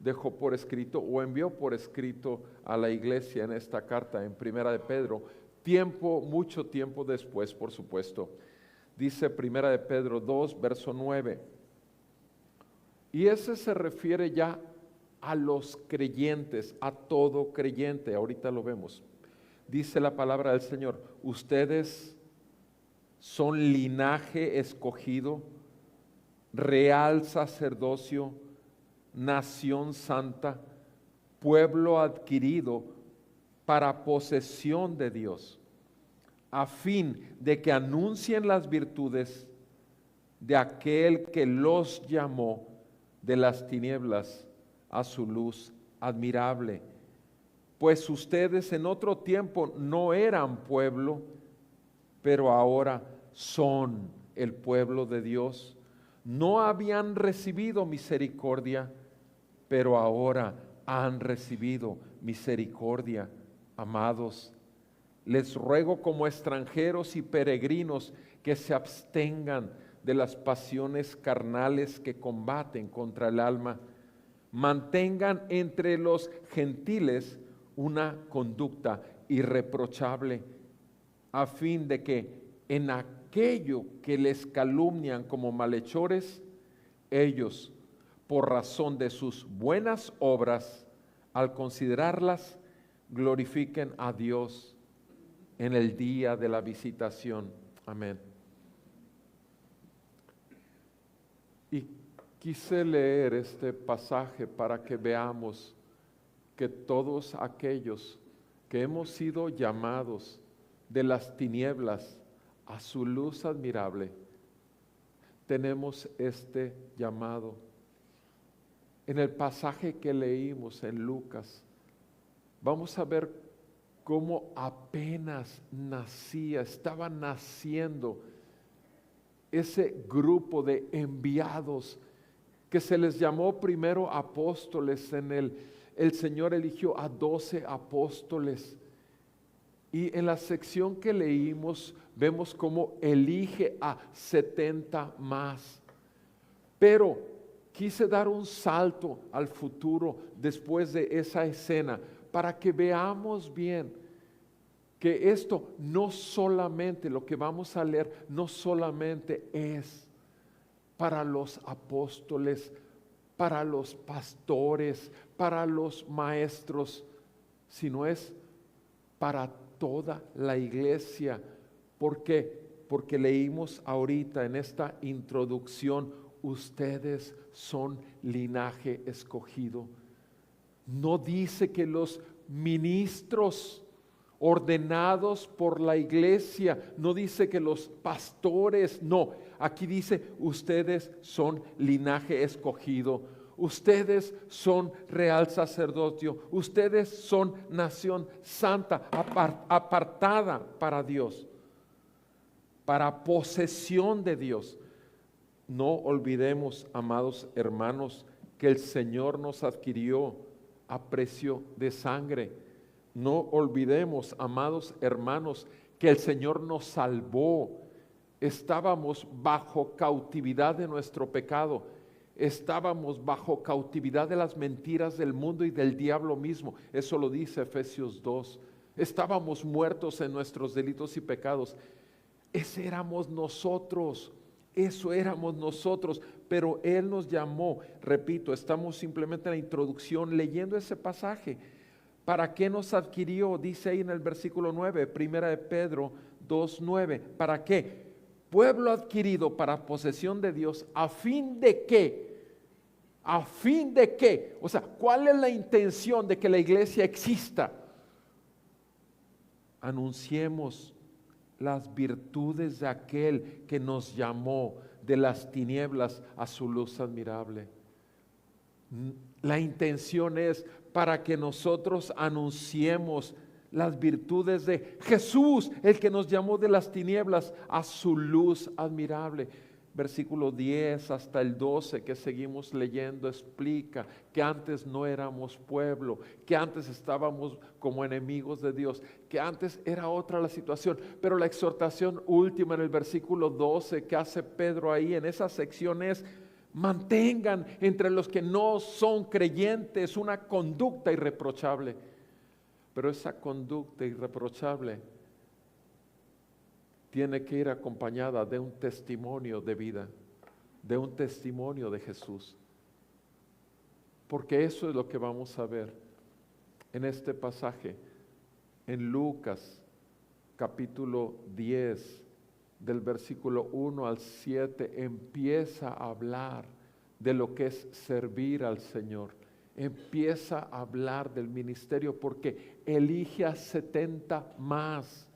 dejó por escrito o envió por escrito a la iglesia en esta carta, en Primera de Pedro, mucho tiempo después, por supuesto. Dice Primera de Pedro 2, verso 9. Y ese se refiere ya a los creyentes, a todo creyente. Ahorita lo vemos. Dice la palabra del Señor: ustedes son linaje escogido, real sacerdocio, nación santa, pueblo adquirido para posesión de Dios, a fin de que anuncien las virtudes de aquel que los llamó de las tinieblas a su luz admirable. Pues ustedes en otro tiempo no eran pueblo, pero ahora son el pueblo de Dios. No habían recibido misericordia, pero ahora han recibido misericordia. Amados, les ruego como extranjeros y peregrinos que se abstengan de las pasiones carnales que combaten contra el alma. Mantengan entre los gentiles una conducta irreprochable, a fin de que en aquello que les calumnian como malhechores, ellos, por razón de sus buenas obras, al considerarlas, glorifiquen a Dios en el día de la visitación. Amén. Y quise leer este pasaje para que veamos que todos aquellos que hemos sido llamados de las tinieblas a su luz admirable, tenemos este llamado. En el pasaje que leímos en Lucas, vamos a ver cómo apenas estaba naciendo ese grupo de enviados que se les llamó primero apóstoles. El Señor eligió a 12 apóstoles. Y en la sección que leímos vemos cómo elige a 70 más. Pero quise dar un salto al futuro después de esa escena para que veamos bien que esto no solamente, lo que vamos a leer, no solamente es para los apóstoles, para los pastores, para los maestros, sino es para toda la iglesia. ¿Por qué? Porque leímos ahorita en esta introducción: ustedes son linaje escogido. No dice que los ministros ordenados por la iglesia, no dice que los pastores, no, aquí dice: ustedes son linaje escogido, ustedes son real sacerdocio, ustedes son nación santa, apartada para Dios, para posesión de Dios. No olvidemos, amados hermanos, que el Señor nos adquirió a precio de sangre. No olvidemos, amados hermanos, que el Señor nos salvó. Estábamos bajo cautividad de nuestro pecado. Estábamos bajo cautividad de las mentiras del mundo y del diablo mismo. Eso lo dice Efesios 2. Estábamos muertos en nuestros delitos y pecados. Ese éramos nosotros. Eso éramos nosotros, pero Él nos llamó. Repito, estamos simplemente en la introducción leyendo ese pasaje. ¿Para qué nos adquirió? Dice ahí en el versículo 9, Primera de Pedro 2:9. ¿Para qué? Pueblo adquirido para posesión de Dios, ¿a fin de qué? ¿A fin de qué? O sea, ¿cuál es la intención de que la iglesia exista? Anunciemos las virtudes de aquel que nos llamó de las tinieblas a su luz admirable. La intención es para que nosotros anunciemos las virtudes de Jesús, el que nos llamó de las tinieblas a su luz admirable. Versículo 10 hasta el 12 que seguimos leyendo explica que antes no éramos pueblo, que antes estábamos como enemigos de Dios, que antes era otra la situación. Pero la exhortación última en el versículo 12 que hace Pedro ahí en esa sección es: Mantengan entre los que no son creyentes una conducta irreprochable. Pero esa conducta irreprochable tiene que ir acompañada de un testimonio de vida, de un testimonio de Jesús. Porque eso es lo que vamos a ver en este pasaje, en Lucas capítulo 10, del versículo 1 al 7, empieza a hablar de lo que es servir al Señor. Empieza a hablar del ministerio porque elige a 70 más.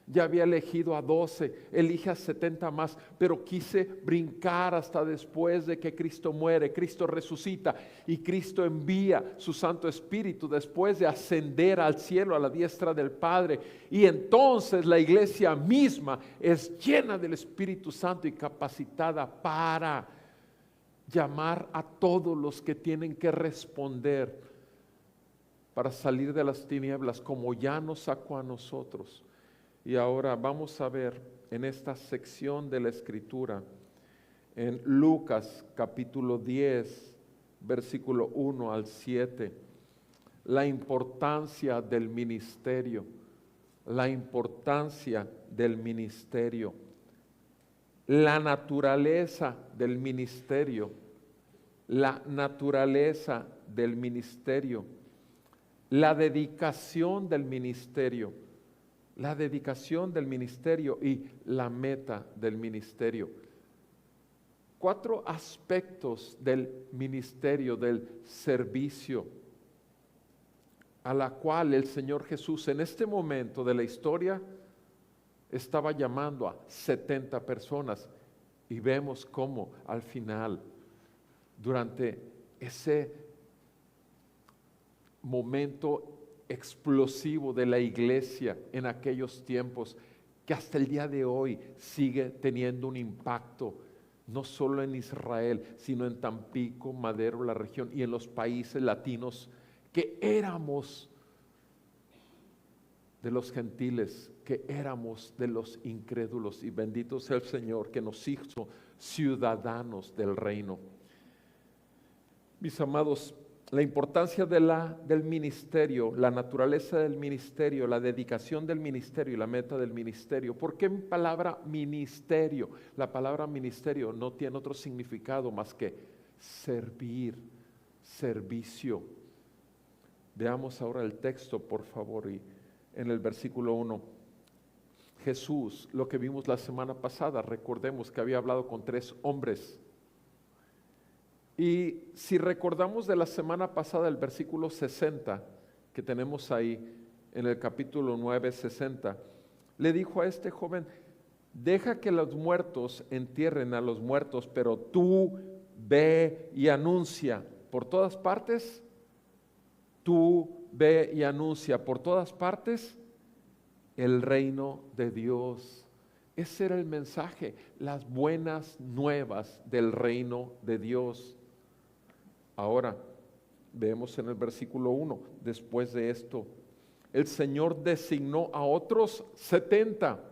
Ya había elegido a 12, elige a 70 más, pero quise brincar hasta después de que Cristo muere, Cristo resucita y Cristo envía su Santo Espíritu después de ascender al cielo a la diestra del Padre. Y entonces la iglesia misma es llena del Espíritu Santo y capacitada para llamar a todos los que tienen que responder para salir de las tinieblas, como ya nos sacó a nosotros. Y ahora vamos a ver en esta sección de la Escritura, en Lucas capítulo 10, versículo 1 al 7, la importancia del ministerio, la importancia del ministerio, la naturaleza del ministerio, la naturaleza del ministerio, la dedicación del ministerio, la dedicación del ministerio y la meta del ministerio. 4 aspectos del ministerio, del servicio, a la cual el Señor Jesús en este momento de la historia estaba llamando a 70 personas. Y vemos cómo al final, durante ese momento explosivo de la iglesia en aquellos tiempos, que hasta el día de hoy sigue teniendo un impacto, no solo en Israel, sino en Tampico, Madero, la región y en los países latinos, que éramos de los gentiles, que éramos de los incrédulos, y bendito sea el Señor que nos hizo ciudadanos del reino. Mis amados, la importancia del ministerio, la naturaleza del ministerio, la dedicación del ministerio y la meta del ministerio. ¿Por qué palabra ministerio? La palabra ministerio no tiene otro significado más que servir, servicio. Veamos ahora el texto, por favor, y en el versículo 1. Jesús, lo que vimos la semana pasada, recordemos que había hablado con 3 hombres. Y si recordamos de la semana pasada el versículo 60 que tenemos ahí en el capítulo 9, 60, le dijo a este joven: deja que los muertos entierren a los muertos, pero tú ve y anuncia por todas partes, tú ve y anuncia por todas partes el reino de Dios. Ese era el mensaje, las buenas nuevas del reino de Dios. Ahora, vemos en el versículo 1, después de esto, el Señor designó a otros 70.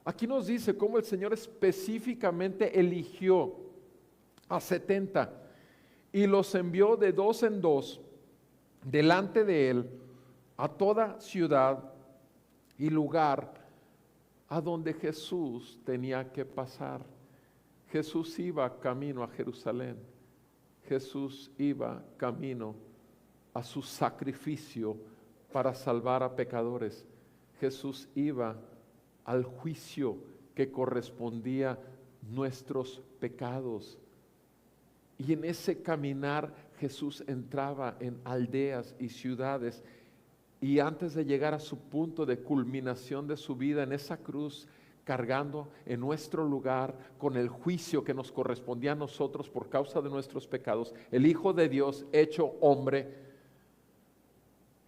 Aquí nos dice cómo el Señor específicamente eligió a 70 y los envió de 2 en 2 delante de Él a toda ciudad y lugar a donde Jesús tenía que pasar. Jesús iba camino a Jerusalén. Jesús iba camino a su sacrificio para salvar a pecadores. Jesús iba al juicio que correspondía nuestros pecados. Y en ese caminar Jesús entraba en aldeas y ciudades, y antes de llegar a su punto de culminación de su vida en esa cruz, cargando en nuestro lugar con el juicio que nos correspondía a nosotros por causa de nuestros pecados, el Hijo de Dios hecho hombre,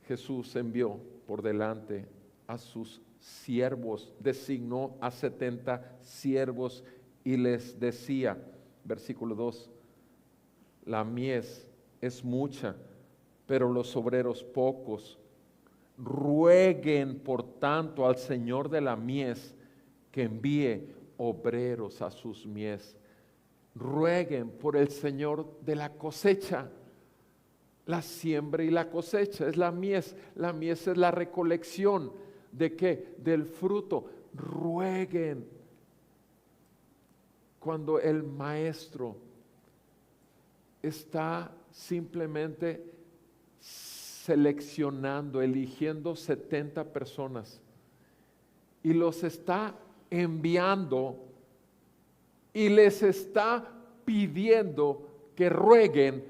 Jesús envió por delante a sus siervos, designó a 70 siervos y les decía, versículo 2, la mies es mucha, pero los obreros pocos. Rueguen por tanto al Señor de la mies que envíe obreros a sus mies. rueguen por el Señor de la cosecha. La siembra y la cosecha es la mies. La mies es la recolección. ¿De qué? Del fruto. Rueguen. Cuando el maestro está simplemente seleccionando, eligiendo 70 personas y los está enviando y les está pidiendo que rueguen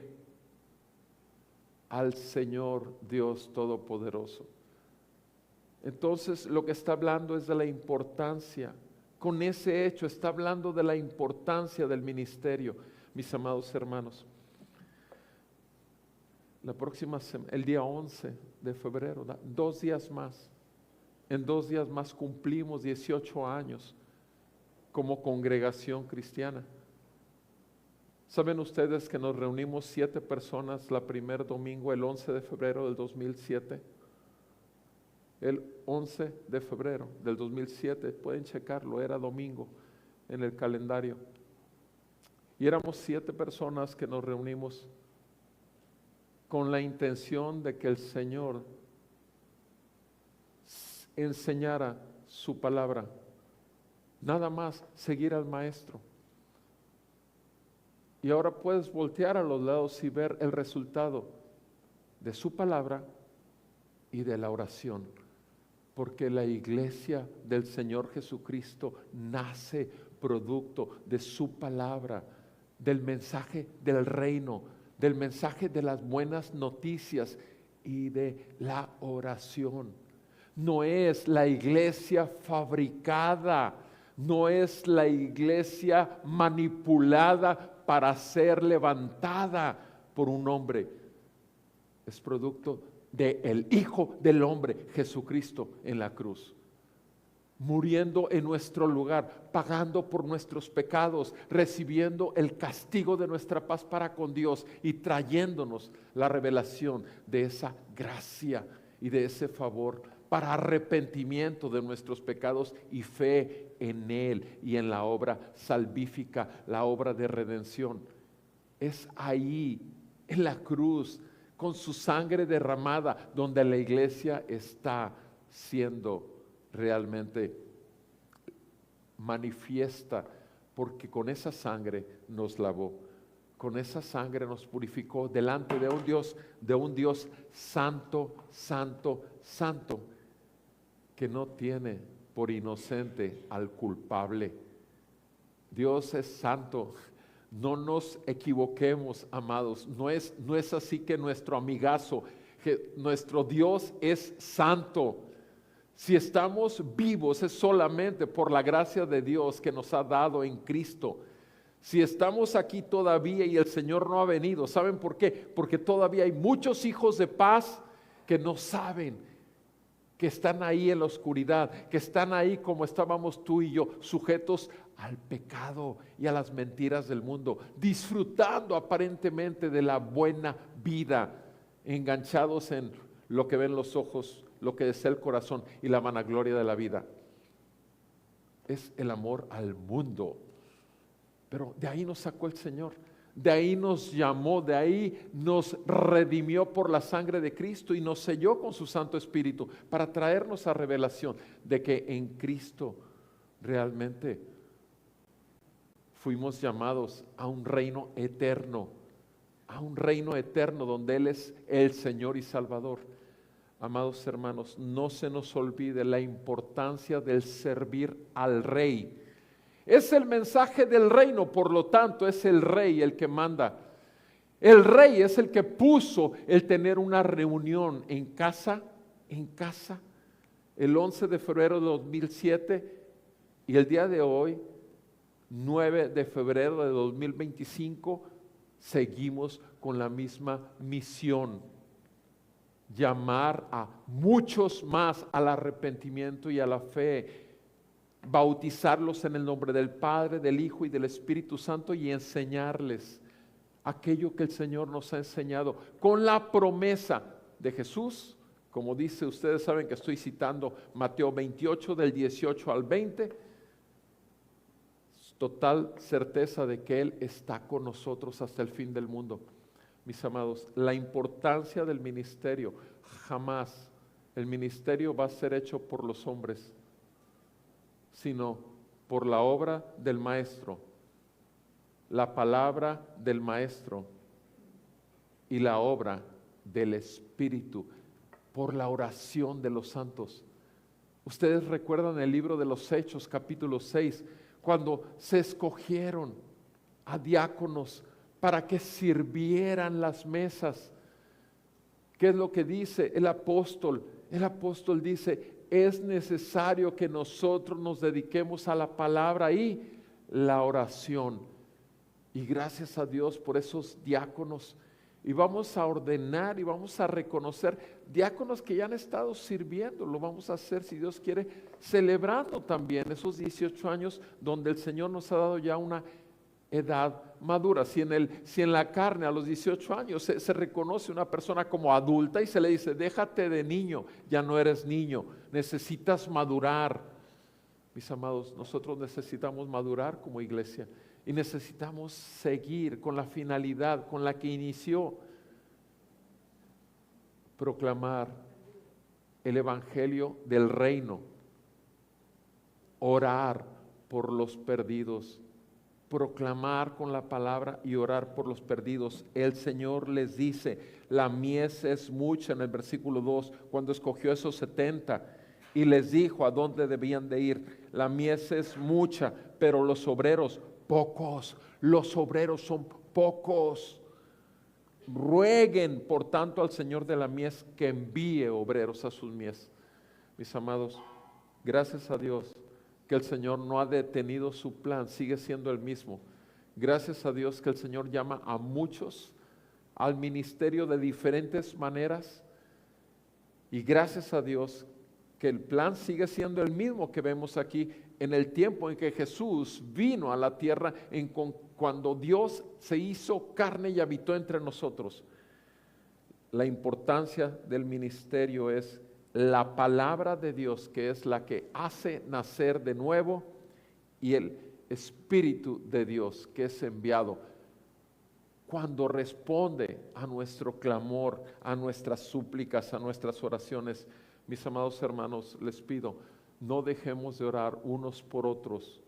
al Señor Dios Todopoderoso. Entonces lo que está hablando es de la importancia, con ese hecho está hablando de la importancia del ministerio, mis amados hermanos. La próxima semana, el día 11 de febrero, 2 días más, en 2 días más cumplimos 18 años como congregación cristiana. ¿Saben ustedes que nos reunimos 7 personas la primer domingo, el 11 de febrero del 2007? El 11 de febrero del 2007, pueden checarlo, era domingo en el calendario. Y éramos 7 personas que nos reunimos con la intención de que el Señor enseñara su palabra. Nada más seguir al Maestro. Y ahora puedes voltear a los lados y ver el resultado de su palabra y de la oración. Porque la iglesia del Señor Jesucristo nace producto de su palabra, del mensaje del reino, del mensaje de las buenas noticias y de la oración. No es la iglesia fabricada, no es la iglesia manipulada para ser levantada por un hombre. Es producto del Hijo del Hombre, Jesucristo, en la cruz, muriendo en nuestro lugar, pagando por nuestros pecados, recibiendo el castigo de nuestra paz para con Dios y trayéndonos la revelación de esa gracia y de ese favor para arrepentimiento de nuestros pecados y fe en Él y en la obra salvífica, la obra de redención. Es ahí, en la cruz, con su sangre derramada, donde la iglesia está siendo realmente manifiesta, porque con esa sangre nos lavó, con esa sangre nos purificó delante de un Dios santo, santo, santo, que no tiene por inocente al culpable. Dios es santo. No nos equivoquemos, amados. No es así que nuestro amigazo, que nuestro Dios es santo. Si estamos vivos es solamente por la gracia de Dios que nos ha dado en Cristo. Si estamos aquí todavía y el Señor no ha venido, ¿saben por qué? Porque todavía hay muchos hijos de paz que no saben, que están ahí en la oscuridad, que están ahí como estábamos tú y yo, sujetos al pecado y a las mentiras del mundo, disfrutando aparentemente de la buena vida, enganchados en lo que ven los ojos, lo que desea el corazón y la vanagloria de la vida. Es el amor al mundo. Pero de ahí nos sacó el Señor, de ahí nos llamó, de ahí nos redimió por la sangre de Cristo y nos selló con su Santo Espíritu para traernos a revelación de que en Cristo realmente fuimos llamados a un reino eterno donde Él es el Señor y Salvador. Amados hermanos, no se nos olvide la importancia del servir al Rey. Es el mensaje del reino, por lo tanto es el Rey el que manda. El Rey es el que puso el tener una reunión en casa, el 11 de febrero de 2007 y el día de hoy, 9 de febrero de 2025, seguimos con la misma misión. Llamar a muchos más al arrepentimiento y a la fe, bautizarlos en el nombre del Padre, del Hijo y del Espíritu Santo y enseñarles aquello que el Señor nos ha enseñado con la promesa de Jesús. Como dice, ustedes saben que estoy citando Mateo 28 del 18 al 20. total certeza de que Él está con nosotros hasta el fin del mundo. Mis amados, la importancia del ministerio, jamás el ministerio va a ser hecho por los hombres, sino por la obra del Maestro, la palabra del Maestro y la obra del Espíritu, por la oración de los santos. Ustedes recuerdan el libro de los Hechos, capítulo 6, cuando se escogieron a diáconos para que sirvieran las mesas. ¿Qué es lo que dice el apóstol? El apóstol dice, es necesario que nosotros nos dediquemos a la palabra y la oración. Y gracias a Dios por esos diáconos. Y vamos a ordenar y vamos a reconocer diáconos que ya han estado sirviendo. Lo vamos a hacer, si Dios quiere, celebrando también esos 18 años donde el Señor nos ha dado ya una edad madura. Si en la carne a los 18 años se reconoce una persona como adulta y se le dice, déjate de niño, ya no eres niño, necesitas madurar. Mis amados, nosotros necesitamos madurar como iglesia y necesitamos seguir con la finalidad con la que inició, proclamar el evangelio del reino, orar por los perdidos, proclamar con la palabra y orar por los perdidos. El Señor les dice, la mies es mucha, en el versículo 2, cuando escogió esos 70 y les dijo a dónde debían de ir. La mies es mucha, pero los obreros pocos. Los obreros son pocos. Rueguen por tanto al Señor de la mies que envíe obreros a sus mies. Mis amados, gracias a Dios que el Señor no ha detenido su plan, sigue siendo el mismo. Gracias a Dios que el Señor llama a muchos al ministerio de diferentes maneras. Y gracias a Dios que el plan sigue siendo el mismo que vemos aquí en el tiempo en que Jesús vino a la tierra, cuando Dios se hizo carne y habitó entre nosotros. La importancia del ministerio es la palabra de Dios, que es la que hace nacer de nuevo, y el Espíritu de Dios, que es enviado cuando responde a nuestro clamor, a nuestras súplicas, a nuestras oraciones. Mis amados hermanos, les pido, no dejemos de orar unos por otros,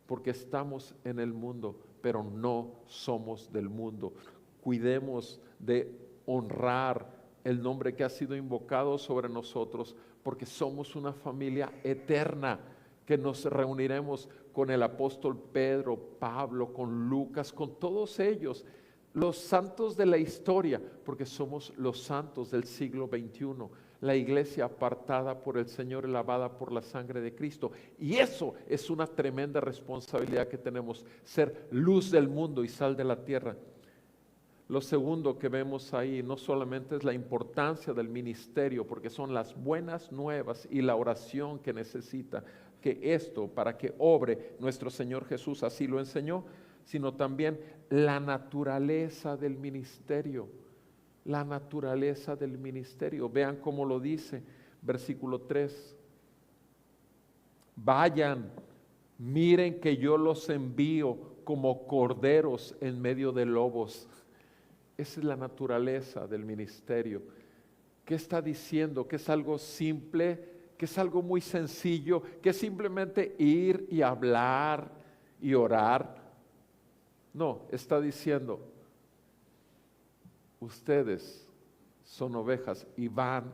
porque estamos en el mundo, pero no somos del mundo. Cuidemos de honrar el nombre que ha sido invocado sobre nosotros, porque somos una familia eterna, que nos reuniremos con el apóstol Pedro, Pablo, con Lucas, con todos ellos, los santos de la historia, porque somos los santos del siglo XXI, la iglesia apartada por el Señor y lavada por la sangre de Cristo. Y eso es una tremenda responsabilidad que tenemos, ser luz del mundo y sal de la tierra. Lo segundo que vemos ahí no solamente es la importancia del ministerio, porque son las buenas nuevas y la oración que necesita, que esto para que obre nuestro Señor Jesús así lo enseñó, sino también la naturaleza del ministerio. La naturaleza del ministerio. Vean cómo lo dice, versículo 3. Vayan, miren que yo los envío como corderos en medio de lobos. Esa es la naturaleza del ministerio. ¿Qué está diciendo? Que es algo simple, que es algo muy sencillo, que es simplemente ir y hablar y orar. No, está diciendo, ustedes son ovejas y van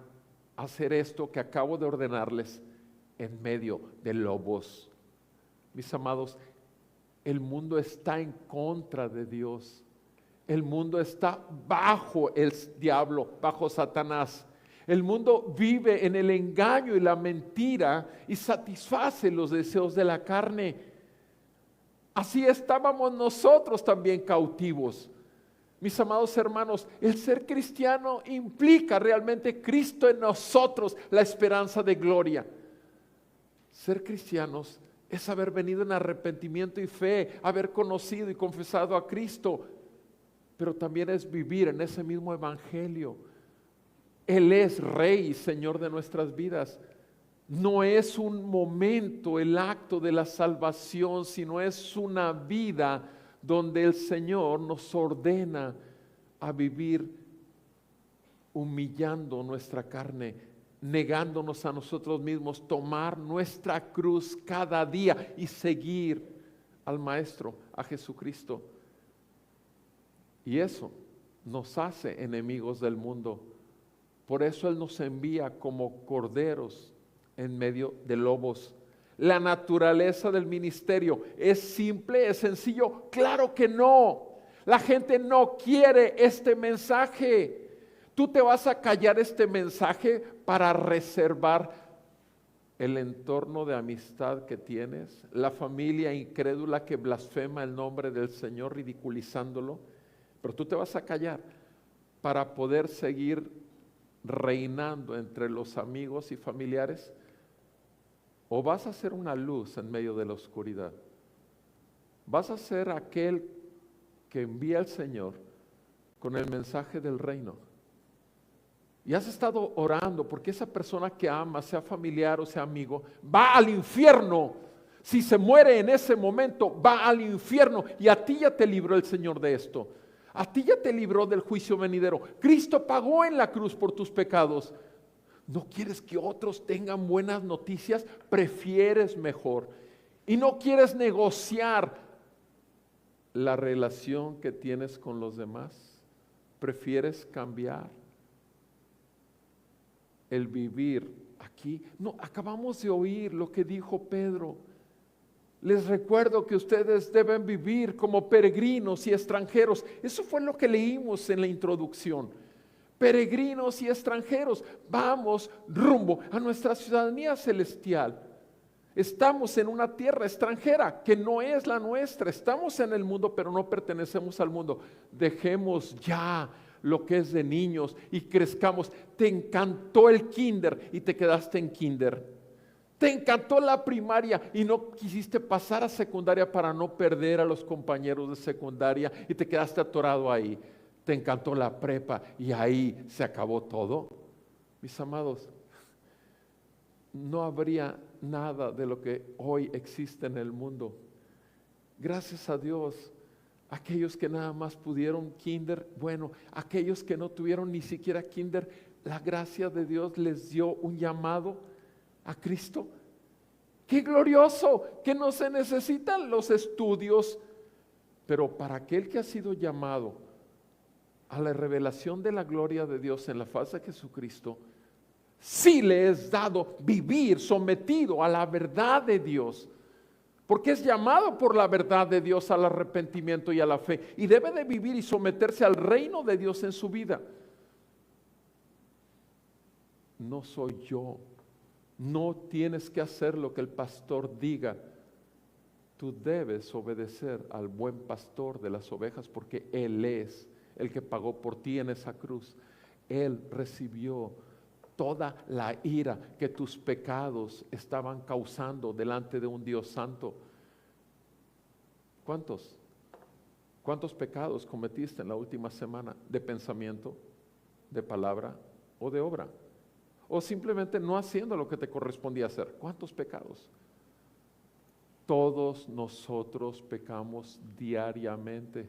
a hacer esto que acabo de ordenarles en medio de lobos. Mis amados, el mundo está en contra de Dios. El mundo está bajo el diablo, bajo Satanás. El mundo vive en el engaño y la mentira y satisface los deseos de la carne. Así estábamos nosotros también cautivos. Mis amados hermanos, el ser cristiano implica realmente Cristo en nosotros, la esperanza de gloria. Ser cristianos es haber venido en arrepentimiento y fe, haber conocido y confesado a Cristo, pero también es vivir en ese mismo evangelio. Él es Rey y Señor de nuestras vidas. No es un momento el acto de la salvación, sino es una vida donde el Señor nos ordena a vivir humillando nuestra carne, negándonos a nosotros mismos, tomar nuestra cruz cada día y seguir al Maestro, a Jesucristo. Y eso nos hace enemigos del mundo. Por eso Él nos envía como corderos en medio de lobos. La naturaleza del ministerio es simple, es sencillo. Claro que no. La gente no quiere este mensaje. Tú te vas a callar este mensaje para reservar el entorno de amistad que tienes, la familia incrédula que blasfema el nombre del Señor ridiculizándolo, pero tú te vas a callar para poder seguir reinando entre los amigos y familiares, o vas a ser una luz en medio de la oscuridad. Vas a ser aquel que envía el Señor con el mensaje del reino. Y has estado orando porque esa persona que amas, sea familiar o sea amigo, va al infierno. Si se muere en ese momento, va al infierno. Y a ti ya te libró el Señor de esto. A ti ya te libró del juicio venidero. Cristo pagó en la cruz por tus pecados. ¿No quieres que otros tengan buenas noticias? Prefieres mejor. Y no quieres negociar la relación que tienes con los demás. Prefieres cambiar el vivir aquí. No, acabamos de oír lo que dijo Pedro. Les recuerdo que ustedes deben vivir como peregrinos y extranjeros. Eso fue lo que leímos en la introducción. Peregrinos y extranjeros, vamos rumbo a nuestra ciudadanía celestial. Estamos en una tierra extranjera que no es la nuestra. Estamos en el mundo, pero no pertenecemos al mundo. Dejemos ya lo que es de niños y crezcamos. Te encantó el kinder y te quedaste en kinder. Te encantó la primaria y no quisiste pasar a secundaria para no perder a los compañeros de secundaria y te quedaste atorado ahí. Te encantó la prepa y ahí se acabó todo. Mis amados, no habría nada de lo que hoy existe en el mundo. Gracias a Dios, aquellos que nada más pudieron kinder, bueno, aquellos que no tuvieron ni siquiera kinder, la gracia de Dios les dio un llamado a Cristo. ¡Qué glorioso! Que no se necesitan los estudios, pero para aquel que ha sido llamado a la revelación de la gloria de Dios en la faz de Jesucristo, sí le es dado vivir sometido a la verdad de Dios, porque es llamado por la verdad de Dios al arrepentimiento y a la fe, y debe de vivir y someterse al reino de Dios en su vida. No soy yo, no tienes que hacer lo que el pastor diga. Tú debes obedecer al buen pastor de las ovejas, porque Él es el que pagó por ti en esa cruz. Él recibió toda la ira que tus pecados estaban causando delante de un Dios santo. ¿Cuántos pecados cometiste en la última semana? ¿De pensamiento, de palabra o de obra? O simplemente no haciendo lo que te correspondía hacer. ¿Cuántos pecados? Todos nosotros pecamos diariamente.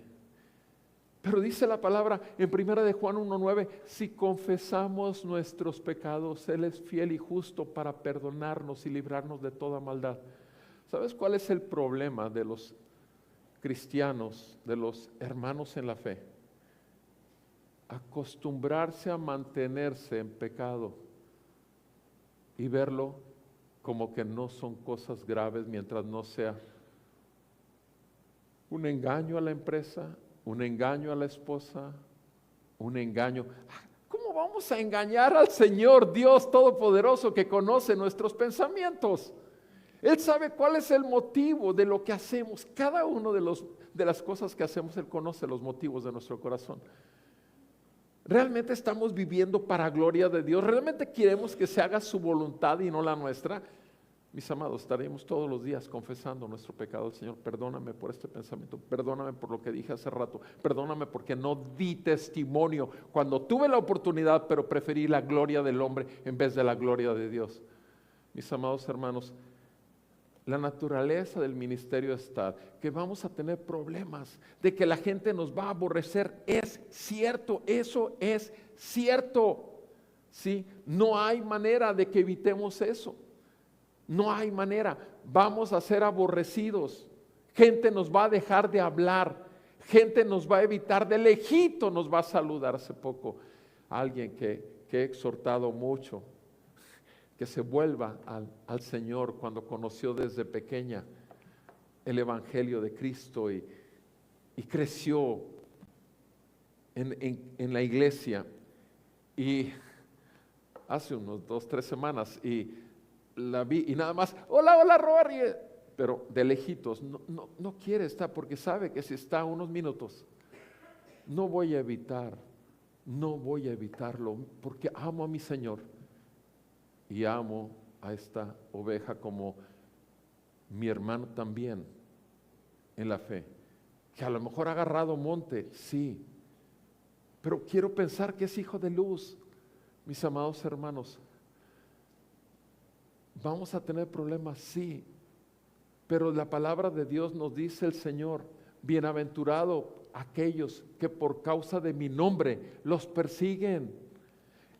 Pero dice la palabra en 1 de Juan 1:9, si confesamos nuestros pecados, Él es fiel y justo para perdonarnos y librarnos de toda maldad. ¿Sabes cuál es el problema de los cristianos, de los hermanos en la fe? Acostumbrarse a mantenerse en pecado y verlo como que no son cosas graves mientras no sea un engaño a la empresa, un engaño a la esposa, un engaño. ¿Cómo vamos a engañar al Señor Dios Todopoderoso que conoce nuestros pensamientos? Él sabe cuál es el motivo de lo que hacemos. Cada uno de las cosas que hacemos, Él conoce los motivos de nuestro corazón. ¿Realmente estamos viviendo para gloria de Dios? ¿Realmente queremos que se haga su voluntad y no la nuestra? Mis amados, estaremos todos los días confesando nuestro pecado al Señor. Perdóname por este pensamiento, perdóname por lo que dije hace rato, perdóname porque no di testimonio cuando tuve la oportunidad, pero preferí la gloria del hombre en vez de la gloria de Dios. mis amados hermanos, la naturaleza del ministerio está que vamos a tener problemas, de que la gente nos va a aborrecer. Es cierto, eso es cierto. ¿Sí? No hay manera de que evitemos eso. No hay manera. Vamos a ser aborrecidos. Gente nos va a dejar de hablar. Gente nos va a evitar, de lejito nos va a saludar. Hace poco alguien que he exhortado mucho, que se vuelva al Señor cuando conoció desde pequeña el Evangelio de Cristo y creció en la iglesia. Y hace unos 2, 3 semanas y la vi y nada más, hola Rory, pero de lejitos, no quiere estar porque sabe que si está unos minutos, no voy a evitarlo porque amo a mi Señor y amo a esta oveja como mi hermano también en la fe, que a lo mejor ha agarrado monte, sí, pero quiero pensar que es hijo de luz. Mis amados hermanos, vamos a tener problemas, sí, pero la palabra de Dios nos dice el Señor, bienaventurado aquellos que por causa de mi nombre los persiguen.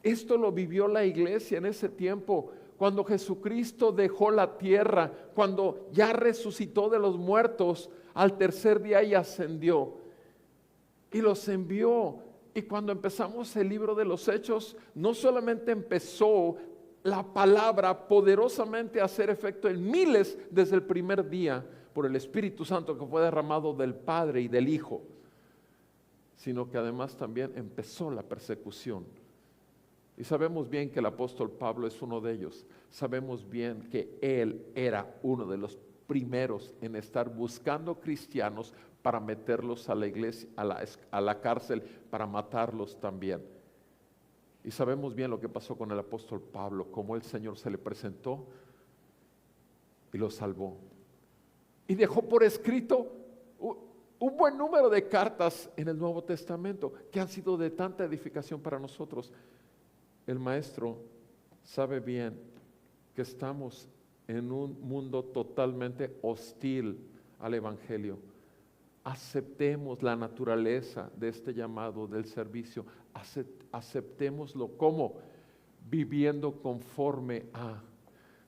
Esto lo vivió la iglesia en ese tiempo, cuando Jesucristo dejó la tierra, cuando ya resucitó de los muertos, al tercer día y ascendió, y los envió. Y cuando empezamos el libro de los Hechos, no solamente empezó la palabra poderosamente a hacer efecto en miles desde el primer día por el Espíritu Santo que fue derramado del Padre y del Hijo, sino que además también empezó la persecución. Y sabemos bien que el apóstol Pablo es uno de ellos. Sabemos bien que él era uno de los primeros en estar buscando cristianos para meterlos a la iglesia, a la cárcel, para matarlos también. Y sabemos bien lo que pasó con el apóstol Pablo, cómo el Señor se le presentó y lo salvó. Y dejó por escrito un buen número de cartas en el Nuevo Testamento que han sido de tanta edificación para nosotros. El maestro sabe bien que estamos en un mundo totalmente hostil al Evangelio. Aceptemos la naturaleza de este llamado del servicio, aceptémoslo como viviendo conforme a.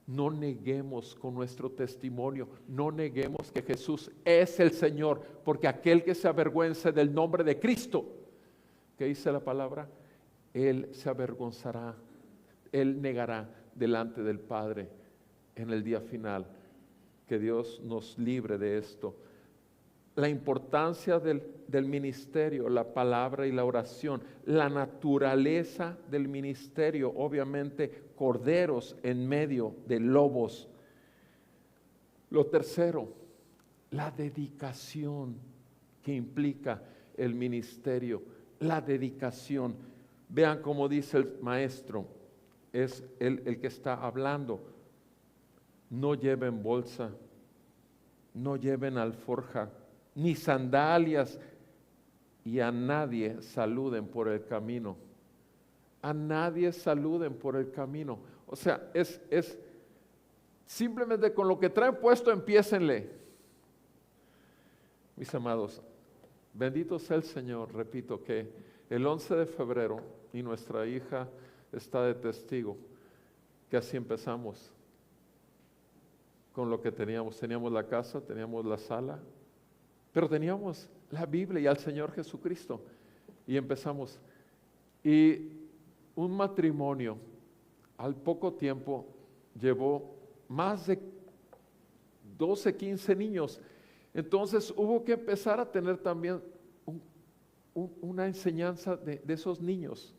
No neguemos con nuestro testimonio, no neguemos que Jesús es el Señor, porque aquel que se avergüence del nombre de Cristo, que dice la palabra, Él se avergonzará, Él negará delante del Padre en el día final. Que Dios nos libre de esto. La importancia del ministerio, la palabra y la oración, la naturaleza del ministerio, obviamente corderos en medio de lobos. Lo tercero, la dedicación que implica el ministerio, la dedicación. Vean cómo dice el maestro, es el que está hablando. No lleven bolsa, no lleven alforja, ni sandalias, y a nadie saluden por el camino. A nadie saluden por el camino. O sea, es simplemente con lo que traen puesto, empiécenle. Mis amados, bendito sea el Señor. Repito que el 11 de febrero, y nuestra hija está de testigo, que así empezamos con lo que teníamos. Teníamos la casa, teníamos la sala, pero teníamos la Biblia y al Señor Jesucristo. Y empezamos. Y un matrimonio, al poco tiempo, llevó más de 12, 15 niños. Entonces hubo que empezar a tener también una enseñanza de esos niños,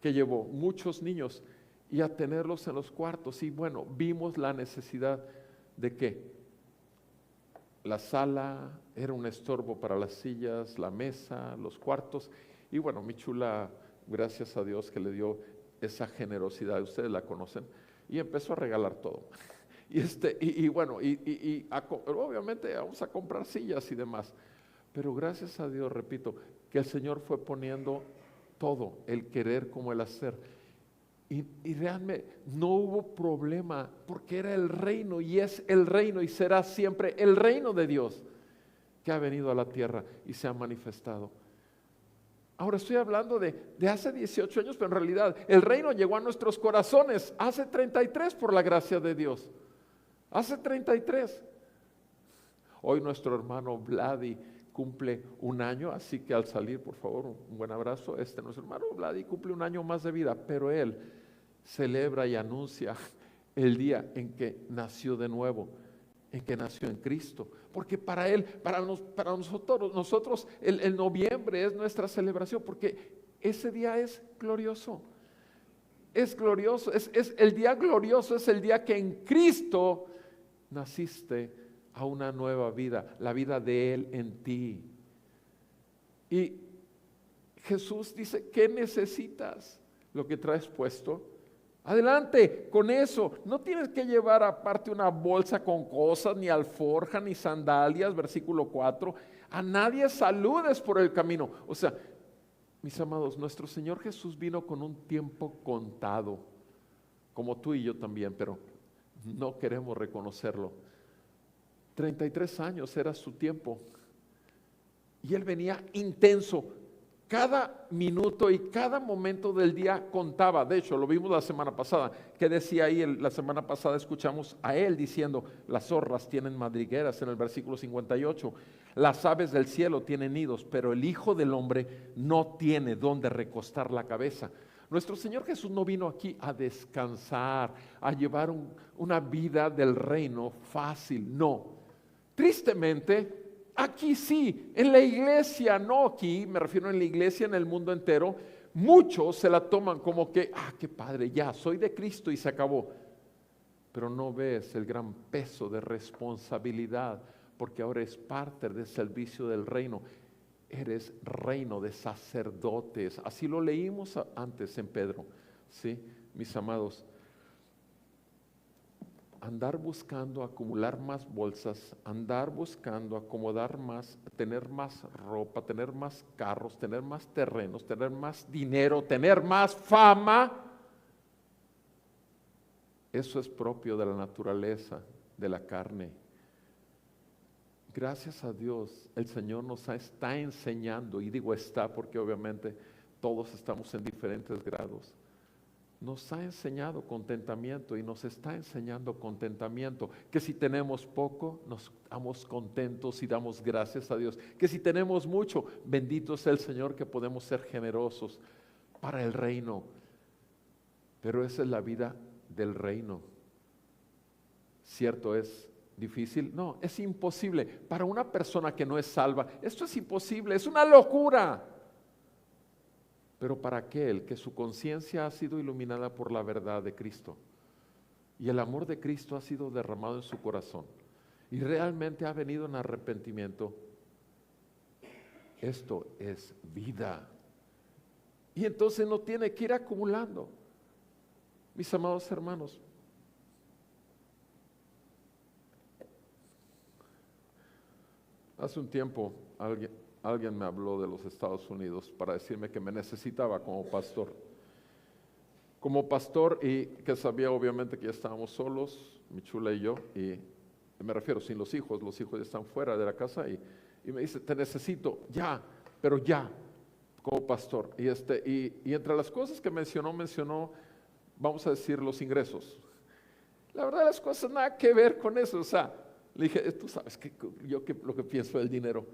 que llevó muchos niños, y a tenerlos en los cuartos. Y bueno, vimos la necesidad de que la sala era un estorbo para las sillas, la mesa, los cuartos. Y bueno, mi chula, gracias a Dios que le dio esa generosidad, ustedes la conocen, y empezó a regalar todo. Y bueno, obviamente vamos a comprar sillas y demás. Pero gracias a Dios, repito, que el Señor fue poniendo todo, el querer como el hacer. Y realmente no hubo problema, porque era el reino, y es el reino, y será siempre el reino de Dios que ha venido a la tierra y se ha manifestado. Ahora estoy hablando de hace 18 años, pero en realidad el reino llegó a nuestros corazones hace 33 por la gracia de Dios. Hace 33. Hoy nuestro hermano Vladi cumple un año, así que al salir, por favor, un buen abrazo. Nuestro hermano Vladi cumple un año más de vida, pero él celebra y anuncia el día en que nació de nuevo, en que nació en Cristo. Porque para él, para nosotros el noviembre es nuestra celebración, porque ese día es glorioso. Es glorioso, es el día glorioso, es el día que en Cristo naciste a una nueva vida, la vida de Él en ti. Y Jesús dice, ¿qué necesitas? Lo que traes puesto. Adelante con eso. No tienes que llevar aparte una bolsa con cosas, ni alforja, ni sandalias, versículo 4. A nadie saludes por el camino. O sea, mis amados, nuestro Señor Jesús vino con un tiempo contado, como tú y yo también, pero no queremos reconocerlo. 33 años era su tiempo. Y Él venía intenso. Cada minuto y cada momento del día contaba. De hecho, lo vimos la semana pasada. ¿Qué decía ahí? La semana pasada escuchamos a Él diciendo, las zorras tienen madrigueras, en el versículo 58. Las aves del cielo tienen nidos, pero el Hijo del Hombre no tiene dónde recostar la cabeza. Nuestro Señor Jesús no vino aquí a descansar, a llevar una vida del reino fácil, no. Tristemente, aquí sí, en la iglesia, no aquí, me refiero en la iglesia, en el mundo entero, muchos se la toman como que, qué padre, ya, soy de Cristo y se acabó. Pero no ves el gran peso de responsabilidad, porque ahora es parte del servicio del reino. Eres reino de sacerdotes. Así lo leímos antes en Pedro, ¿sí? Mis amados. Andar buscando acumular más bolsas, andar buscando acomodar más, tener más ropa, tener más carros, tener más terrenos, tener más dinero, tener más fama, eso es propio de la naturaleza, de la carne. Gracias a Dios, el Señor nos está enseñando, y digo está porque obviamente todos estamos en diferentes grados. Nos ha enseñado contentamiento y nos está enseñando contentamiento, que si tenemos poco nos damos contentos y damos gracias a Dios, que si tenemos mucho, bendito sea el Señor que podemos ser generosos para el reino. Pero esa es la vida del reino. ¿Cierto es difícil? No, es imposible. Para una persona que no es salva, esto es imposible, es una locura. Pero para aquel que su conciencia ha sido iluminada por la verdad de Cristo y el amor de Cristo ha sido derramado en su corazón y realmente ha venido en arrepentimiento, esto es vida. Y entonces no tiene que ir acumulando. Mis amados hermanos, hace un tiempo alguien me habló de los Estados Unidos para decirme que me necesitaba como pastor. Como pastor, y que sabía obviamente que ya estábamos solos, mi chula y yo, y me refiero sin los hijos ya están fuera de la casa, y me dice, te necesito ya, pero ya, como pastor. Y entre las cosas que mencionó, vamos a decir, los ingresos. La verdad las cosas nada que ver con eso, o sea, le dije, tú sabes que lo que pienso del dinero.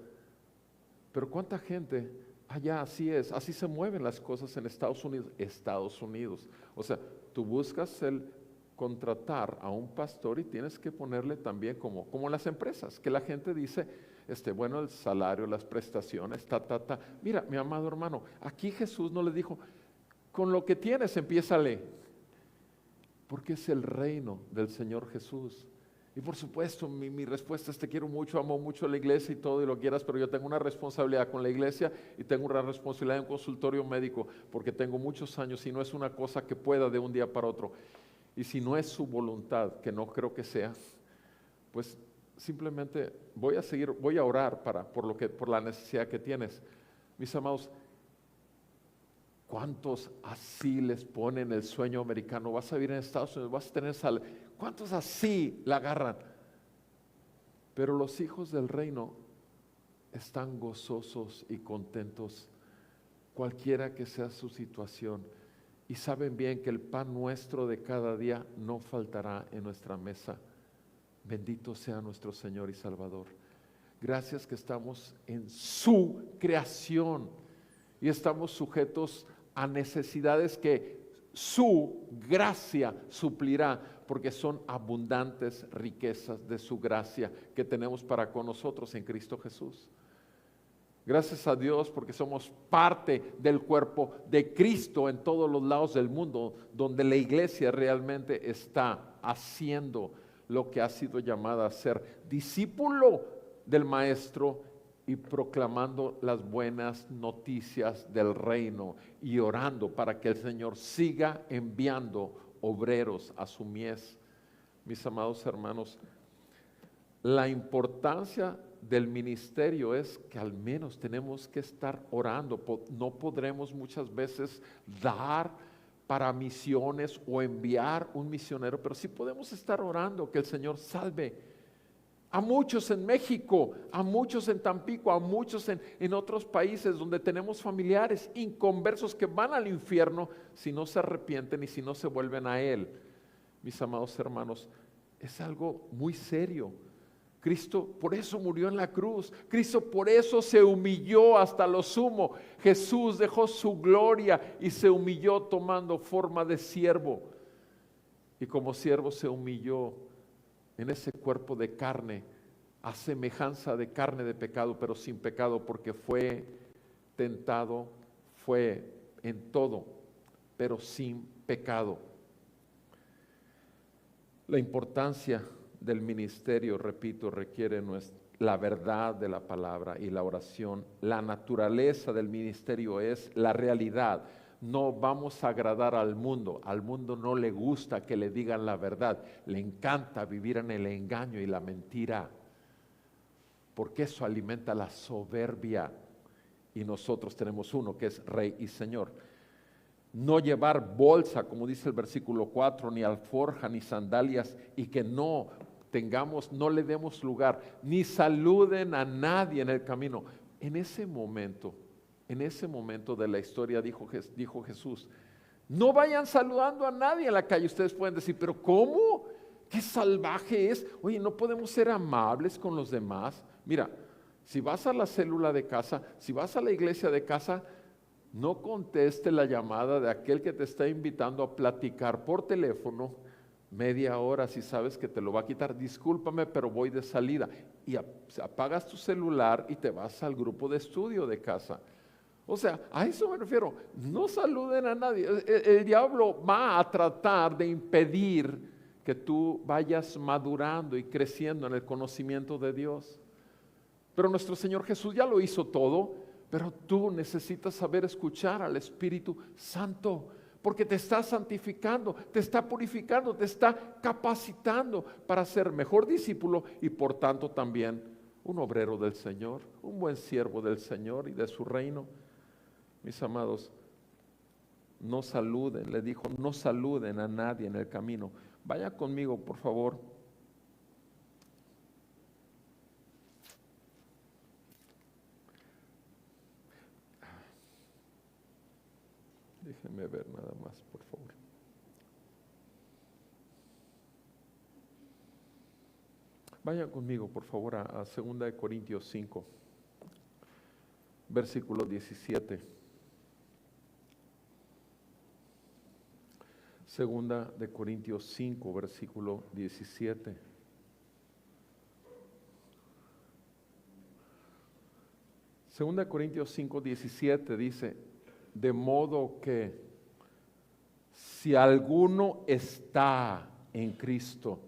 Pero ¿cuánta gente allá así es? Así se mueven las cosas en Estados Unidos. O sea, tú buscas el contratar a un pastor y tienes que ponerle también como en las empresas, que la gente dice, bueno, el salario, las prestaciones, Mira, mi amado hermano, aquí Jesús no le dijo, con lo que tienes empiézale, porque es el reino del Señor Jesús. Y por supuesto, mi respuesta es te quiero mucho, amo mucho la iglesia y todo y lo quieras, pero yo tengo una responsabilidad con la iglesia y tengo una responsabilidad en un consultorio médico porque tengo muchos años y no es una cosa que pueda de un día para otro. Y si no es su voluntad, que no creo que sea, pues simplemente voy a orar por la necesidad que tienes. Mis amados, ¿Cuántos así les ponen el sueño americano? Vas a vivir en Estados Unidos, vas a tener salud. ¿Cuántos así la agarran? Pero los hijos del reino están gozosos y contentos, cualquiera que sea su situación, y saben bien que el pan nuestro de cada día no faltará en nuestra mesa. Bendito sea nuestro Señor y Salvador. Gracias que estamos en su creación y estamos sujetos a necesidades que su gracia suplirá, porque son abundantes riquezas de su gracia que tenemos para con nosotros en Cristo Jesús. Gracias a Dios porque somos parte del cuerpo de Cristo en todos los lados del mundo, donde la iglesia realmente está haciendo lo que ha sido llamada a ser discípulo del Maestro y proclamando las buenas noticias del reino y orando para que el Señor siga enviando obreros a su mies. Mis amados hermanos, la importancia del ministerio es que al menos tenemos que estar orando. No podremos muchas veces dar para misiones o enviar un misionero, pero sí podemos estar orando que el Señor salve a muchos en México, a muchos en Tampico, a muchos en otros países donde tenemos familiares inconversos que van al infierno si no se arrepienten y si no se vuelven a Él. Mis amados hermanos, es algo muy serio. Cristo por eso murió en la cruz. Cristo por eso se humilló hasta lo sumo. Jesús dejó su gloria y se humilló tomando forma de siervo. Y como siervo se humilló en ese cuerpo de carne, a semejanza de carne de pecado, pero sin pecado, porque fue tentado, fue en todo, pero sin pecado. La importancia del ministerio, repito, requiere la verdad de la palabra y la oración. La naturaleza del ministerio es la realidad. No vamos a agradar al mundo no le gusta que le digan la verdad, le encanta vivir en el engaño y la mentira, porque eso alimenta la soberbia, y nosotros tenemos uno que es Rey y Señor. No llevar bolsa, como dice el versículo 4, ni alforja, ni sandalias, y que no le demos lugar, ni saluden a nadie en el camino. En ese momento de la historia dijo Jesús, no vayan saludando a nadie en la calle. Ustedes pueden decir, pero ¿cómo? ¿Qué salvaje es? Oye, ¿no podemos ser amables con los demás? Mira, si vas a la célula de casa, si vas a la iglesia de casa, no conteste la llamada de aquel que te está invitando a platicar por teléfono media hora si sabes que te lo va a quitar. Discúlpame, pero voy de salida. Y apagas tu celular y te vas al grupo de estudio de casa. O sea, a eso me refiero. No saluden a nadie. El diablo va a tratar de impedir que tú vayas madurando y creciendo en el conocimiento de Dios. Pero nuestro Señor Jesús ya lo hizo todo. Pero tú necesitas saber escuchar al Espíritu Santo, porque te está santificando, te está purificando, te está capacitando para ser mejor discípulo y por tanto también un obrero del Señor, un buen siervo del Señor y de su reino. Mis amados, no saluden, le dijo, no saluden a nadie en el camino. Vaya conmigo, por favor. Déjenme ver nada más, por favor. Vayan conmigo, por favor, a 2 Corintios 5, versículo 17. 2 Corintios 5, versículo 17. Segunda Corintios 5, 17 dice, de modo que si alguno está en Cristo,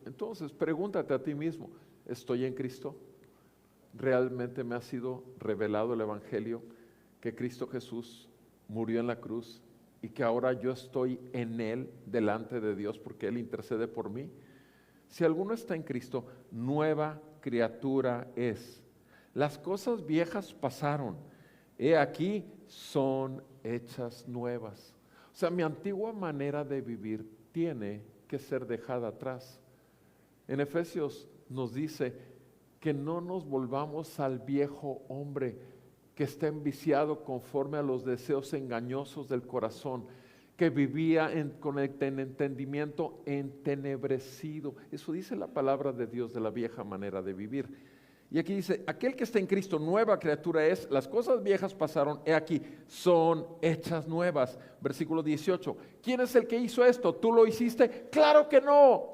entonces pregúntate a ti mismo, ¿estoy en Cristo? ¿Realmente me ha sido revelado el Evangelio que Cristo Jesús murió en la cruz y que ahora yo estoy en Él delante de Dios porque Él intercede por mí? Si alguno está en Cristo, nueva criatura es. Las cosas viejas pasaron he aquí, son hechas nuevas. O sea, mi antigua manera de vivir tiene que ser dejada atrás. En Efesios nos dice que no nos volvamos al viejo hombre que está enviciado conforme a los deseos engañosos del corazón, que vivía con el entendimiento entenebrecido. Eso dice la palabra de Dios de la vieja manera de vivir. Y aquí dice, aquel que está en Cristo, nueva criatura es, las cosas viejas pasaron, he aquí, son hechas nuevas. Versículo 18, ¿quién es el que hizo esto? ¿Tú lo hiciste? ¡Claro que no!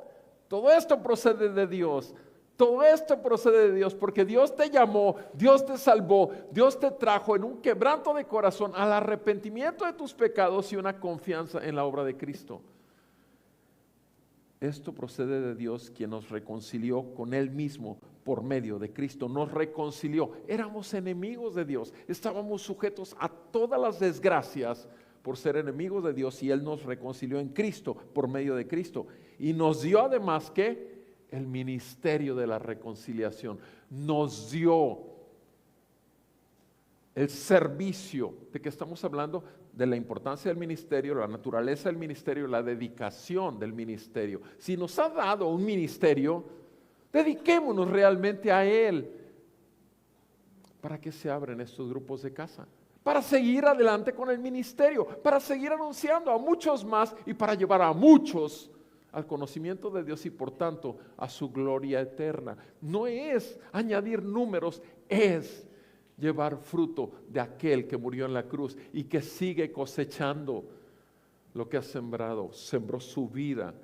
Todo esto procede de Dios. Todo esto procede de Dios, porque Dios te llamó, Dios te salvó, Dios te trajo en un quebranto de corazón al arrepentimiento de tus pecados y una confianza en la obra de Cristo. Esto procede de Dios, quien nos reconcilió con Él mismo por medio de Cristo. Nos reconcilió. Éramos enemigos de Dios, estábamos sujetos a todas las desgracias por ser enemigos de Dios, y Él nos reconcilió en Cristo por medio de Cristo. Y nos dio además que el ministerio de la reconciliación, nos dio el servicio. ¿De qué estamos hablando? De la importancia del ministerio, la naturaleza del ministerio, la dedicación del ministerio. Si nos ha dado un ministerio, dediquémonos realmente a él. ¿Para qué se abren estos grupos de casa? Para seguir adelante con el ministerio, para seguir anunciando a muchos más y para llevar a muchos al conocimiento de Dios y por tanto a su gloria eterna. No es añadir números, es llevar fruto de aquel que murió en la cruz y que sigue cosechando lo que ha sembrado. Sembró su vida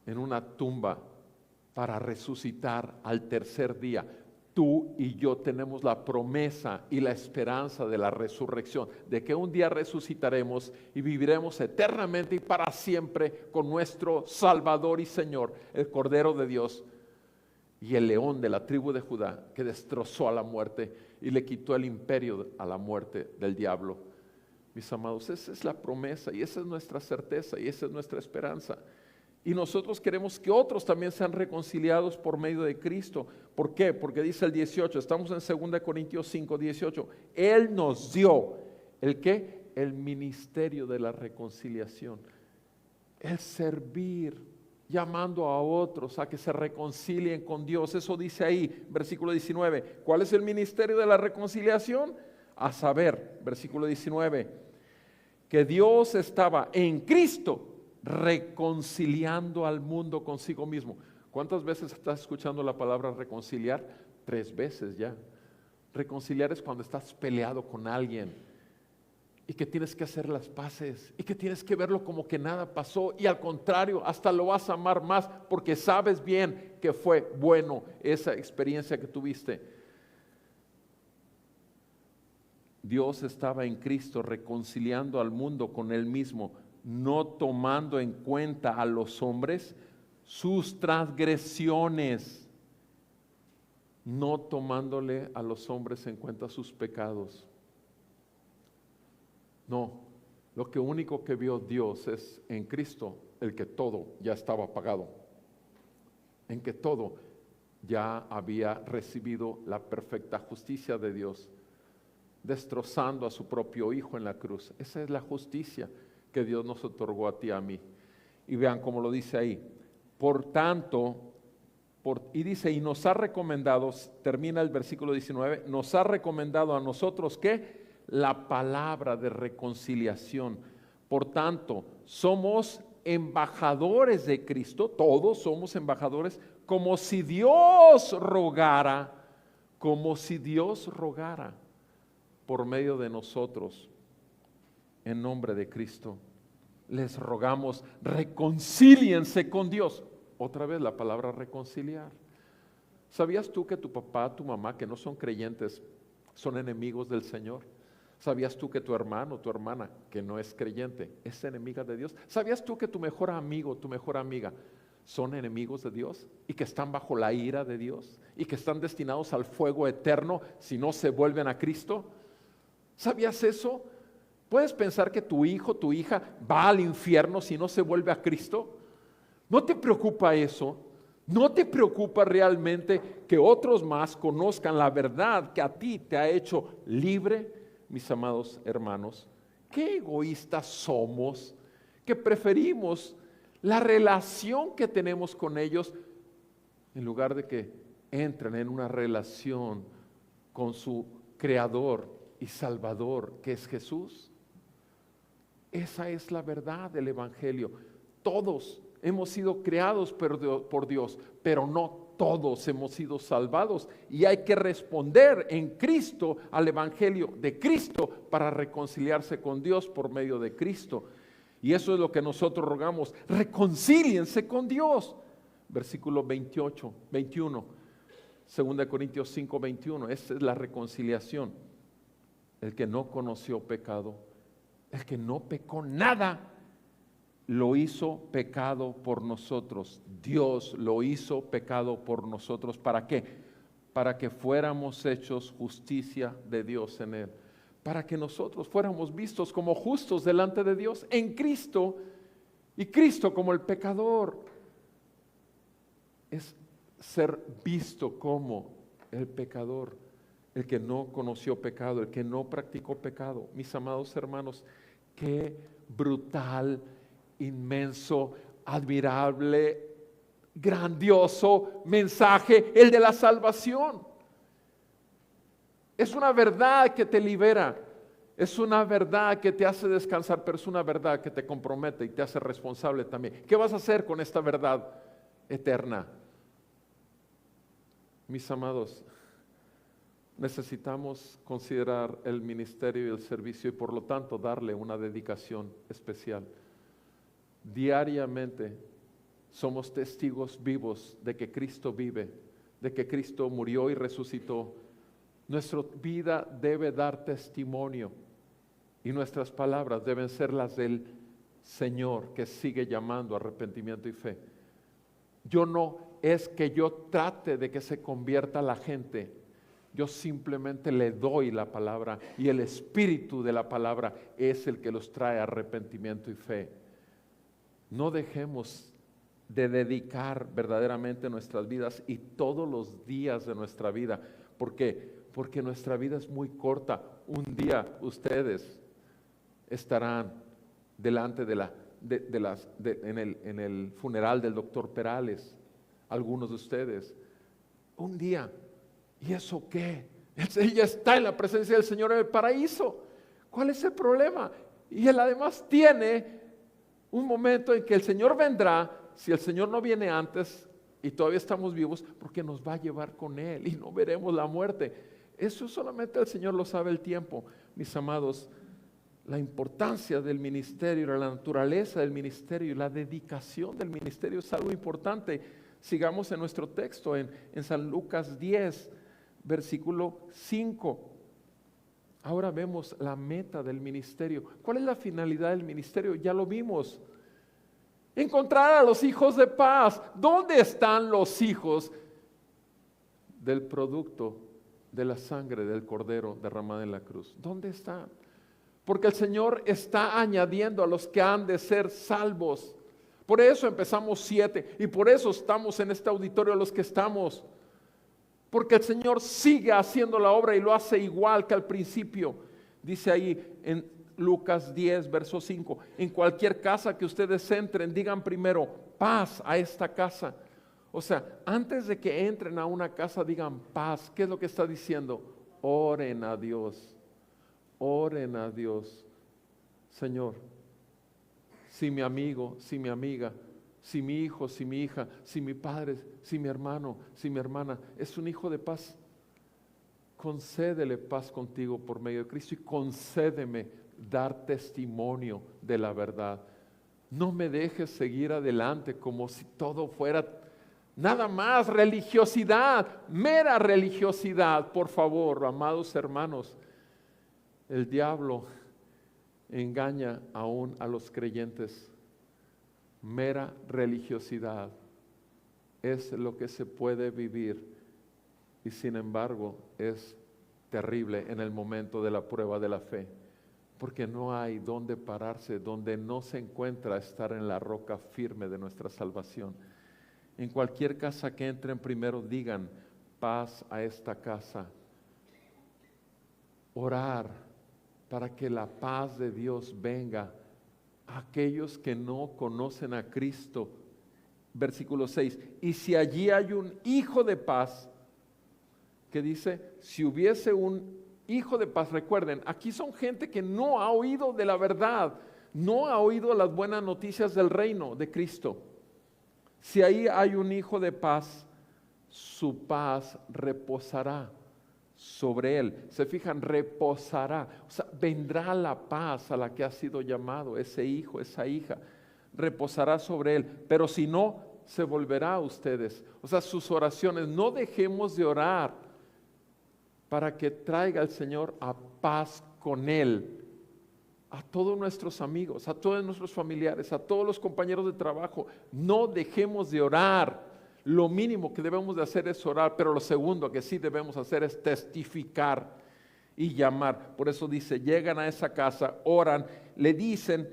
en una tumba para resucitar al tercer día. Tú y yo tenemos la promesa y la esperanza de la resurrección, de que un día resucitaremos y viviremos eternamente y para siempre con nuestro Salvador y Señor, el Cordero de Dios y el león de la tribu de Judá, que destrozó a la muerte y le quitó el imperio a la muerte del diablo. Mis amados, esa es la promesa y esa es nuestra certeza y esa es nuestra esperanza. Y nosotros queremos que otros también sean reconciliados por medio de Cristo. ¿Por qué? Porque dice el 18, estamos en 2 Corintios 5, 18. Él nos dio, ¿el qué? El ministerio de la reconciliación. El servir, llamando a otros a que se reconcilien con Dios. Eso dice ahí, versículo 19. ¿Cuál es el ministerio de la reconciliación? A saber, versículo 19, que Dios estaba en Cristo reconciliando al mundo consigo mismo. ¿Cuántas veces estás escuchando la palabra reconciliar? 3 veces ya. Reconciliar es cuando estás peleado con alguien y que tienes que hacer las paces y que tienes que verlo como que nada pasó y al contrario, hasta lo vas a amar más porque sabes bien que fue bueno esa experiencia que tuviste. Dios estaba en Cristo reconciliando al mundo con Él mismo, no tomando en cuenta a los hombres sus transgresiones, no tomándole a los hombres en cuenta sus pecados. No, lo que único que vio Dios es en Cristo el que todo ya estaba pagado, en que todo ya había recibido la perfecta justicia de Dios, destrozando a su propio Hijo en la cruz. Esa es la justicia que Dios nos otorgó a ti y a mí. Y vean cómo lo dice ahí. Por tanto, y dice, y nos ha recomendado, termina el versículo 19, nos ha recomendado a nosotros que la palabra de reconciliación. Por tanto, somos embajadores de Cristo, todos somos embajadores, como si Dios rogara por medio de nosotros. En nombre de Cristo, les rogamos, reconcíliense con Dios. Otra vez la palabra reconciliar. ¿Sabías tú que tu papá, tu mamá, que no son creyentes, son enemigos del Señor? ¿Sabías tú que tu hermano, tu hermana, que no es creyente, es enemiga de Dios? ¿Sabías tú que tu mejor amigo, tu mejor amiga, son enemigos de Dios y que están bajo la ira de Dios y que están destinados al fuego eterno si no se vuelven a Cristo? ¿Sabías eso? ¿Puedes pensar que tu hijo, tu hija va al infierno si no se vuelve a Cristo? ¿No te preocupa eso? ¿No te preocupa realmente que otros más conozcan la verdad que a ti te ha hecho libre, mis amados hermanos? Qué egoístas somos, que preferimos la relación que tenemos con ellos en lugar de que entren en una relación con su Creador y Salvador, que es Jesús. Esa es la verdad del Evangelio. Todos hemos sido creados por Dios, pero no todos hemos sido salvados, y hay que responder en Cristo al Evangelio de Cristo para reconciliarse con Dios por medio de Cristo. Y eso es lo que nosotros rogamos: reconcíliense con Dios. Versículo 28, 21, 2 Corintios 5, 21. Esa es la reconciliación. El que no conoció pecado, el que no pecó nada, lo hizo pecado por nosotros. Dios lo hizo pecado por nosotros. ¿Para qué? Para que fuéramos hechos justicia de Dios en Él. Para que nosotros fuéramos vistos como justos delante de Dios en Cristo, y Cristo como el pecador es ser visto como el pecador, el que no conoció pecado, el que no practicó pecado. Mis amados hermanos, qué brutal, inmenso, admirable, grandioso mensaje el de la salvación. Es una verdad que te libera, es una verdad que te hace descansar, pero es una verdad que te compromete y te hace responsable también. ¿Qué vas a hacer con esta verdad eterna? Mis amados, necesitamos considerar el ministerio y el servicio, y por lo tanto darle una dedicación especial. Diariamente somos testigos vivos de que Cristo vive, de que Cristo murió y resucitó. Nuestra vida debe dar testimonio, y nuestras palabras deben ser las del Señor, que sigue llamando a arrepentimiento y fe. No es que yo trate de que se convierta la gente, yo simplemente le doy la palabra, y el espíritu de la palabra es el que los trae a arrepentimiento y fe. No dejemos de dedicar verdaderamente nuestras vidas, y todos los días de nuestra vida. ¿Por qué? Porque nuestra vida es muy corta. Un día ustedes estarán delante en el funeral del doctor Perales, algunos de ustedes. Un día. ¿Y eso qué? Ella está en la presencia del Señor en el paraíso. ¿Cuál es el problema? Y él además tiene un momento en que el Señor vendrá, si el Señor no viene antes y todavía estamos vivos, porque nos va a llevar con Él y no veremos la muerte. Eso solamente el Señor lo sabe el tiempo. Mis amados, la importancia del ministerio, la naturaleza del ministerio y la dedicación del ministerio es algo importante. Sigamos en nuestro texto en San Lucas 10, versículo 5. Ahora vemos la meta del ministerio. ¿Cuál es la finalidad del ministerio? Ya lo vimos. Encontrar a los hijos de paz. ¿Dónde están los hijos del producto de la sangre del Cordero derramada en la cruz? ¿Dónde están? Porque el Señor está añadiendo a los que han de ser salvos. Por eso empezamos 7, y por eso estamos en este auditorio los que estamos. Porque el Señor sigue haciendo la obra y lo hace igual que al principio. Dice ahí en Lucas 10, verso 5, en cualquier casa que ustedes entren, digan primero, paz a esta casa. O sea, antes de que entren a una casa, digan paz. ¿Qué es lo que está diciendo? Oren a Dios, oren a Dios. Señor, si mi amigo, si mi amiga, si mi hijo, si mi hija, si mi padre, si mi hermano, si mi hermana es un hijo de paz, concédele paz contigo por medio de Cristo, y concédeme dar testimonio de la verdad. No me dejes seguir adelante como si todo fuera nada más religiosidad, mera religiosidad. Por favor, amados hermanos, el diablo engaña aún a los creyentes. Mera religiosidad es lo que se puede vivir, y sin embargo es terrible en el momento de la prueba de la fe, porque no hay donde pararse, donde no se encuentra estar en la roca firme de nuestra salvación. En cualquier casa que entren, primero digan, paz a esta casa. Orar para que la paz de Dios venga a aquellos que no conocen a Cristo. Versículo 6, y si allí hay un hijo de paz, que dice, si hubiese un hijo de paz, recuerden, aquí son gente que no ha oído de la verdad, no ha oído las buenas noticias del reino de Cristo. Si ahí hay un hijo de paz, su paz reposará sobre él. Se fijan, reposará, o sea, vendrá la paz a la que ha sido llamado ese hijo, esa hija, reposará sobre él, pero si no, se volverá a ustedes. O sea, sus oraciones, no dejemos de orar para que traiga el Señor a paz con él, a todos nuestros amigos, a todos nuestros familiares, a todos los compañeros de trabajo. No dejemos de orar. Lo mínimo que debemos de hacer es orar, pero lo segundo que sí debemos hacer es testificar y llamar. Por eso dice, llegan a esa casa, oran, le dicen,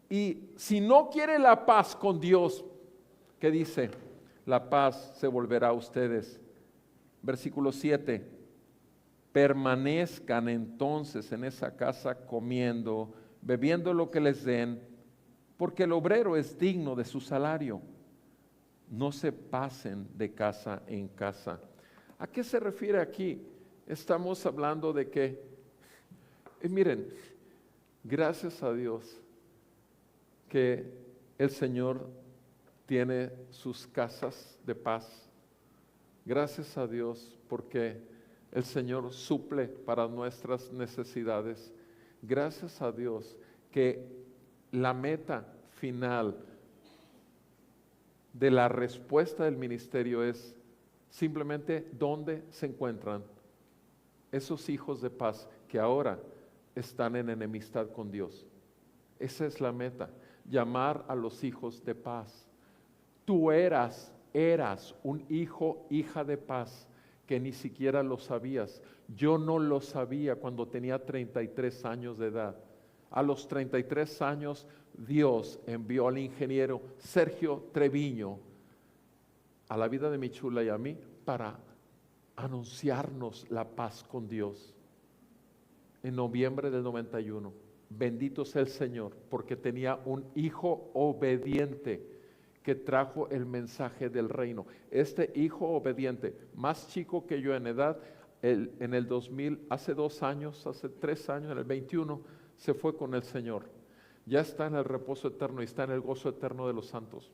y si no quiere la paz con Dios, ¿qué dice? La paz se volverá a ustedes. Versículo 7, permanezcan entonces en esa casa comiendo, bebiendo lo que les den, porque el obrero es digno de su salario. No se pasen de casa en casa. ¿A qué se refiere aquí? Estamos hablando de que, miren, gracias a Dios que el Señor tiene sus casas de paz. Gracias a Dios porque el Señor suple para nuestras necesidades. Gracias a Dios que la meta final de la respuesta del ministerio es simplemente dónde se encuentran esos hijos de paz que ahora están en enemistad con Dios. Esa es la meta, llamar a los hijos de paz. Tú eras un hijo, hija de paz, que ni siquiera lo sabías. Yo no lo sabía cuando tenía 33 años de edad. A los 33 años, Dios envió al ingeniero Sergio Treviño a la vida de mi chula y a mí para anunciarnos la paz con Dios. En noviembre del 91, bendito sea el Señor, porque tenía un hijo obediente que trajo el mensaje del reino. Este hijo obediente, más chico que yo en edad, en el 2000, hace 2 años, hace 3 años, en el 21, se fue con el Señor. Ya está en el reposo eterno y está en el gozo eterno de los santos.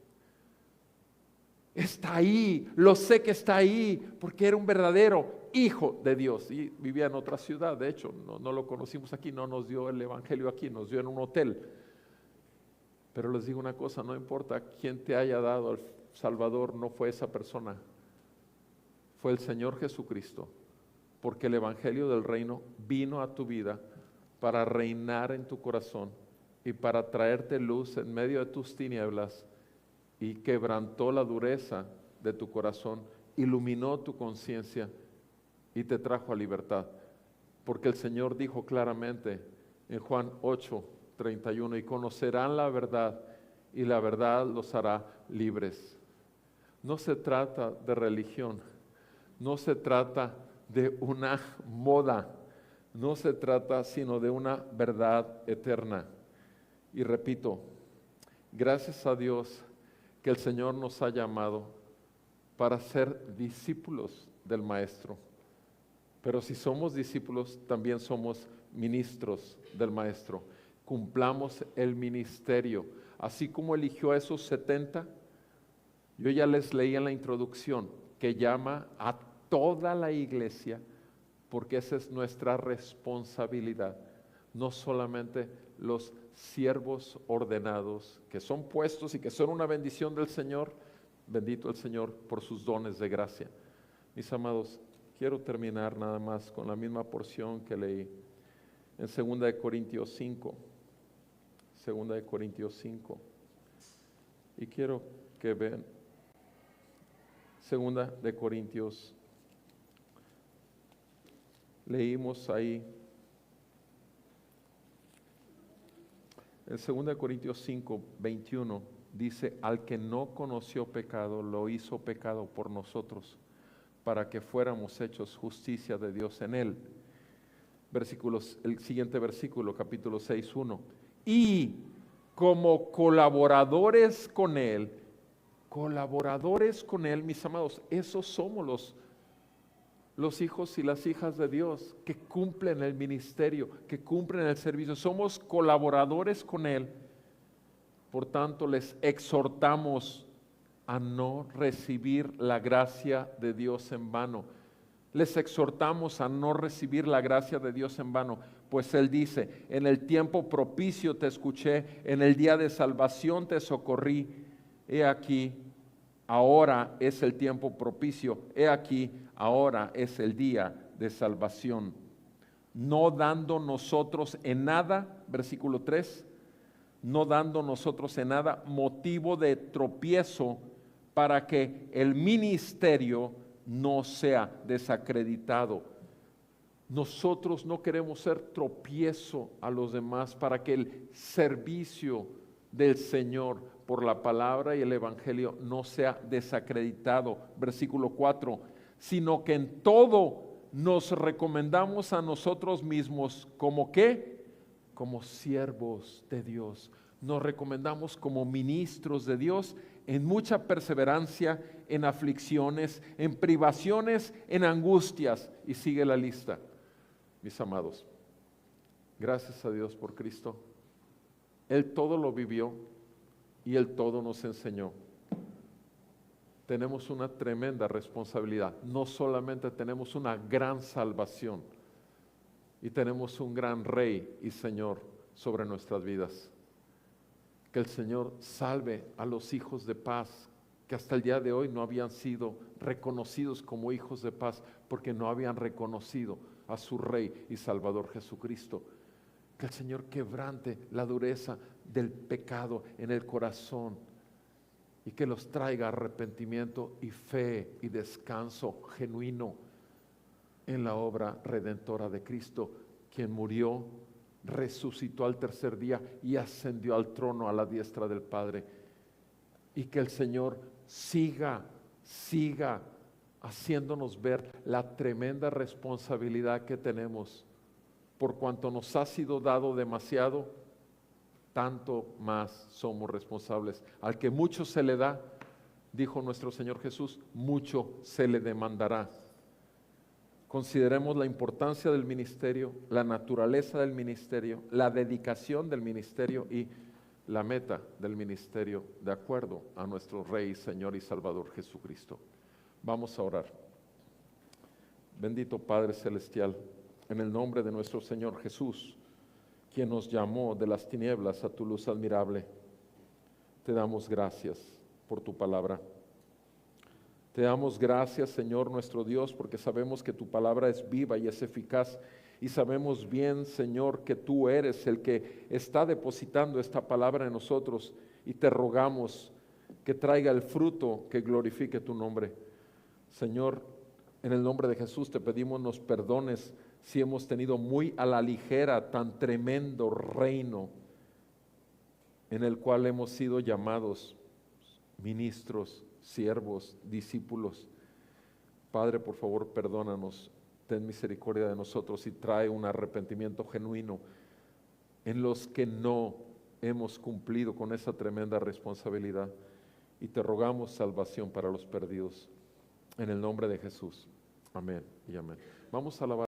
Está ahí, lo sé que está ahí, porque era un verdadero hijo de Dios y vivía en otra ciudad. De hecho, no lo conocimos aquí, no nos dio el evangelio aquí, nos dio en un hotel. Pero les digo una cosa, no importa quién te haya dado al Salvador, no fue esa persona, fue el Señor Jesucristo, porque el evangelio del reino vino a tu vida para reinar en tu corazón y para traerte luz en medio de tus tinieblas, y quebrantó la dureza de tu corazón, iluminó tu conciencia y te trajo a libertad. Porque el Señor dijo claramente en Juan 8:31, y conocerán la verdad y la verdad los hará libres. No se trata de religión, no se trata de una moda, no se trata sino de una verdad eterna. Y repito, gracias a Dios que el Señor nos ha llamado para ser discípulos del Maestro. Pero si somos discípulos, también somos ministros del Maestro. Cumplamos el ministerio. Así como eligió a esos 70, yo ya les leí en la introducción que llama a toda la iglesia, porque esa es nuestra responsabilidad. No solamente los siervos ordenados, que son puestos y que son una bendición del Señor. Bendito el Señor por sus dones de gracia. Mis amados, quiero terminar nada más con la misma porción que leí en 2 Corintios 5. 2 Corintios 5. Y quiero que vean 2 Corintios. Leímos ahí en 2 Corintios 5, 21 dice, al que no conoció pecado, lo hizo pecado por nosotros, para que fuéramos hechos justicia de Dios en él. El siguiente versículo, capítulo 6:1. Y como colaboradores con él, mis amados, esos somos los hijos y las hijas de Dios que cumplen el ministerio, que cumplen el servicio. Somos colaboradores con él. Por tanto, les exhortamos a no recibir la gracia de Dios en vano. Les exhortamos a no recibir la gracia de Dios en vano, pues Él dice, en el tiempo propicio te escuché, en el día de salvación te socorrí. He aquí, ahora es el tiempo propicio, he aquí, ahora es el día de salvación. No dando nosotros en nada, versículo 3, no dando nosotros en nada motivo de tropiezo para que el ministerio no sea desacreditado. Nosotros no queremos ser tropiezo a los demás para que el servicio del Señor por la palabra y el evangelio no sea desacreditado. Versículo 4, sino que en todo nos recomendamos a nosotros mismos como ¿qué? Como siervos de Dios. Nos recomendamos como ministros de Dios en mucha perseverancia, en aflicciones, en privaciones, en angustias. Y sigue la lista, mis amados. Gracias a Dios por Cristo. Él todo lo vivió y Él todo nos enseñó. Tenemos una tremenda responsabilidad. No solamente tenemos una gran salvación y tenemos un gran Rey y Señor sobre nuestras vidas. Que el Señor salve a los hijos de paz, que hasta el día de hoy no habían sido reconocidos como hijos de paz, porque no habían reconocido a su Rey y Salvador Jesucristo. Que el Señor quebrante la dureza del pecado en el corazón y que los traiga arrepentimiento y fe y descanso genuino en la obra redentora de Cristo, quien murió, resucitó al tercer día y ascendió al trono a la diestra del Padre. Y que el Señor siga haciéndonos ver la tremenda responsabilidad que tenemos. Por cuanto nos ha sido dado demasiado, tanto más somos responsables. Al que mucho se le da, dijo nuestro Señor Jesús, mucho se le demandará. Consideremos la importancia del ministerio, la naturaleza del ministerio, la dedicación del ministerio y la meta del ministerio de acuerdo a nuestro Rey, Señor y Salvador Jesucristo. Vamos a orar. Bendito Padre Celestial, en el nombre de nuestro Señor Jesús, quien nos llamó de las tinieblas a tu luz admirable, te damos gracias por tu palabra. Te damos gracias, Señor nuestro Dios, porque sabemos que tu palabra es viva y es eficaz. Y sabemos bien, Señor, que tú eres el que está depositando esta palabra en nosotros. Y te rogamos que traiga el fruto que glorifique tu nombre. Señor, en el nombre de Jesús te pedimos nos perdones si hemos tenido muy a la ligera tan tremendo reino en el cual hemos sido llamados ministros, siervos, discípulos. Padre, por favor, perdónanos, ten misericordia de nosotros y trae un arrepentimiento genuino en los que no hemos cumplido con esa tremenda responsabilidad. Y te rogamos salvación para los perdidos. En el nombre de Jesús. Amén y amén. Vamos a alabar.